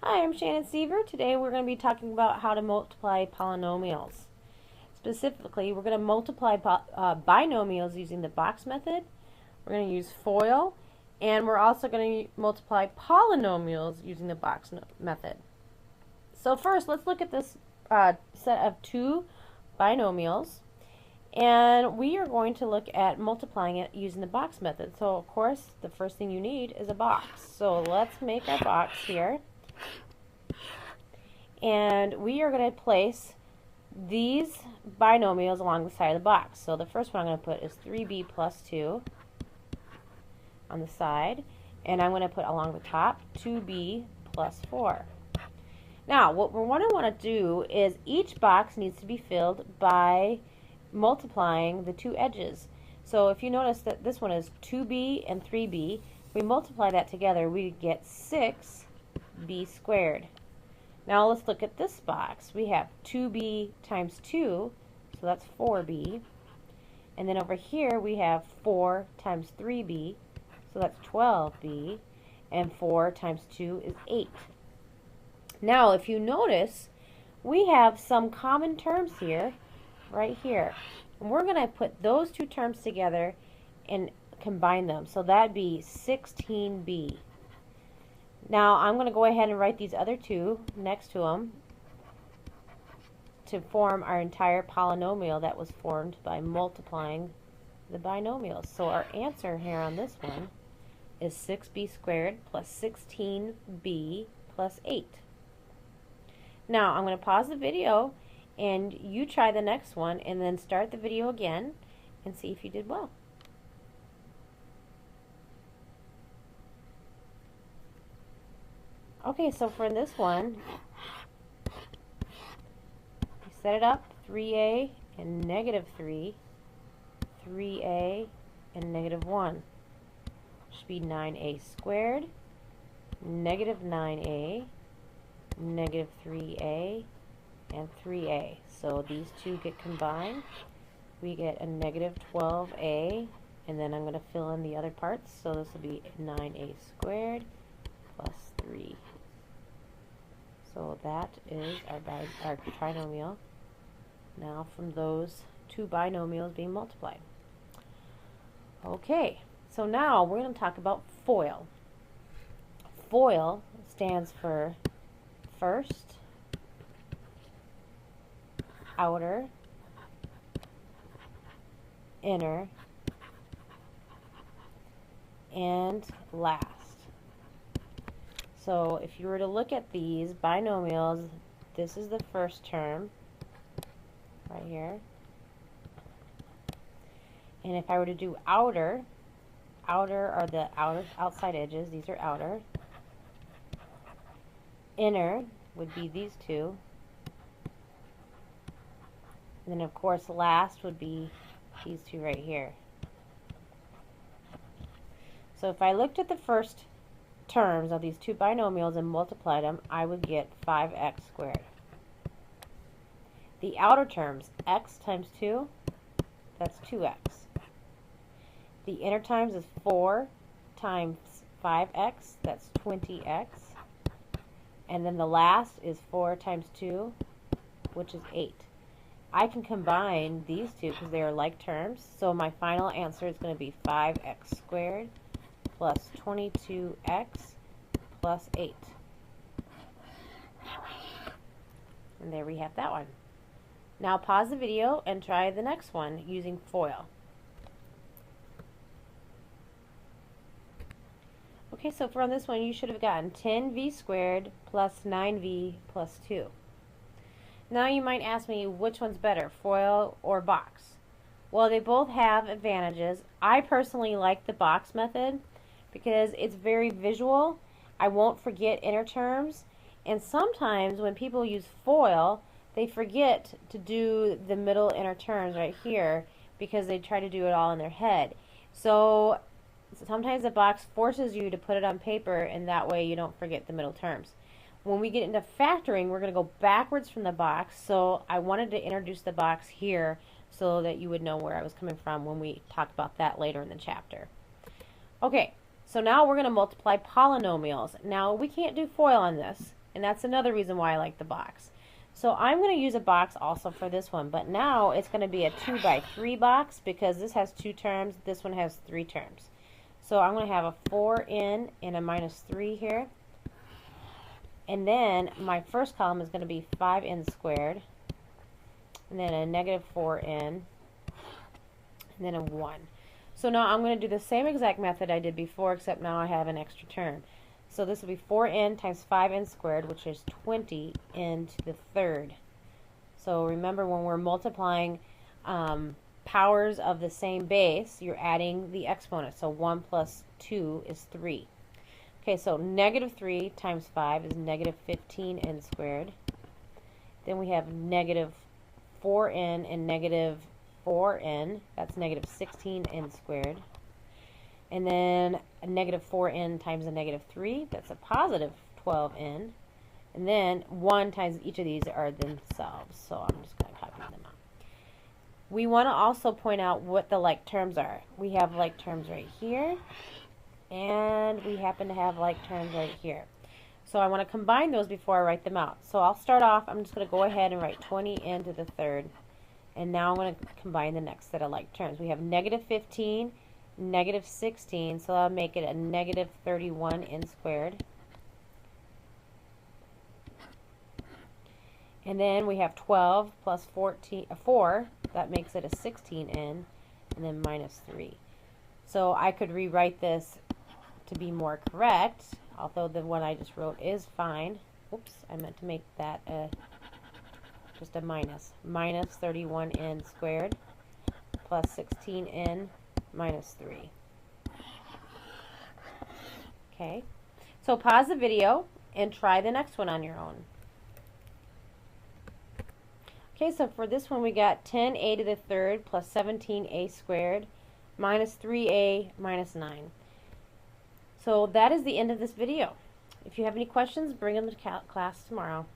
Hi, I'm Shannon Seaver. Today we're going to be talking about how to multiply polynomials. Specifically, we're going to multiply binomials using the box method. We're going to use FOIL, and we're also going to multiply polynomials using the box method. So first, let's look at this set of two binomials, and we are going to look at multiplying it using the box method. So of course, the first thing you need is a box. So let's make our box here. And we are going to place these binomials along the side of the box. So the first one I'm going to put is 3b plus 2 on the side. And I'm going to put along the top 2b plus 4. Now, what we want to do is each box needs to be filled by multiplying the two edges. So if you notice that this one is 2b and 3b, if we multiply that together, we get 6b squared. Now let's look at this box. We have 2b times 2, so that's 4b. And then over here we have 4 times 3b, so that's 12b. And 4 times 2 is 8. Now if you notice, we have some common terms here, right here. And we're going to put those two terms together and combine them. So that'd be 16b. Now I'm going to go ahead and write these other two next to them to form our entire polynomial that was formed by multiplying the binomials. So our answer here on this one is 6b squared plus 16b plus 8. Now I'm going to pause the video and you try the next one and then start the video again and see if you did well. Okay, so for this one, you set it up, 3a and negative 3, 3a and negative 1. Should be 9a squared, negative 9a, negative 3a, and 3a. So these two get combined. We get a negative 12a, and then I'm going to fill in the other parts. So this will be 9a squared plus 3. So that is our trinomial now from those two binomials being multiplied. Okay, so now we're going to talk about FOIL. FOIL stands for first, outer, inner, and last. So if you were to look at these binomials, this is the first term right here. And if I were to do outer are the outside edges. These are outer. Inner would be these two. And then of course last would be these two right here. So if I looked at the first terms of these two binomials and multiplied them, I would get 5x squared. The outer terms, x times 2, that's 2x. The inner terms is 4 times 5x, that's 20x. And then the last is 4 times 2, which is 8. I can combine these two because they are like terms, so my final answer is going to be 5x squared plus 22x plus 8. And there we have that one. Now pause the video and try the next one using FOIL. Okay, so for this one you should have gotten 10v squared plus 9v plus 2. Now you might ask me which one's better, FOIL or box? Well, they both have advantages. I personally like the box method because it's very visual. I won't forget inner terms, and sometimes when people use FOIL, they forget to do the middle inner terms right here because they try to do it all in their head. So sometimes the box forces you to put it on paper, and that way you don't forget the middle terms. When we get into factoring, we're going to go backwards from the box, so I wanted to introduce the box here so that you would know where I was coming from when we talk about that later in the chapter. Okay, so now we're going to multiply polynomials. Now we can't do FOIL on this, And that's another reason why I like the box. So I'm going to use a box also for this one, but now it's going to be a 2 by 3 box because this has 2 terms, this one has 3 terms. So I'm going to have a 4n and a minus 3 here. And then my first column is going to be 5n squared, and then a negative 4n, and then a 1. So now I'm going to do the same exact method I did before, except now I have an extra term. So this will be 4n times 5n squared, which is 20n to the third. So remember, when we're multiplying powers of the same base, you're adding the exponent. So 1 plus 2 is 3. Okay, so negative 3 times 5 is negative 15n squared. Then we have negative 4n and negative 4n. That's negative 16n squared. And then a negative 4n times a negative 3, that's a positive 12n. And then 1 times each of these are themselves. So I'm just going to copy them out. We want to also point out what the like terms are. We have like terms right here, and we happen to have like terms right here. So I want to combine those before I write them out. So I'll start off, I'm just going to go ahead and write 20n to the third. And now I'm going to combine the next set of like terms. We have negative 15, negative 16, so I'll make it a negative 31n squared. And then we have 12 plus 4, that makes it a 16n, and then minus 3. So I could rewrite this to be more correct, although the one I just wrote is fine. Oops, I meant to make that just a minus. Minus 31n squared plus 16n minus 3. Okay, so pause the video and try the next one on your own. Okay, so for this one we got 10a to the third plus 17a squared minus 3a minus 9. So that is the end of this video. If you have any questions, bring them to class tomorrow.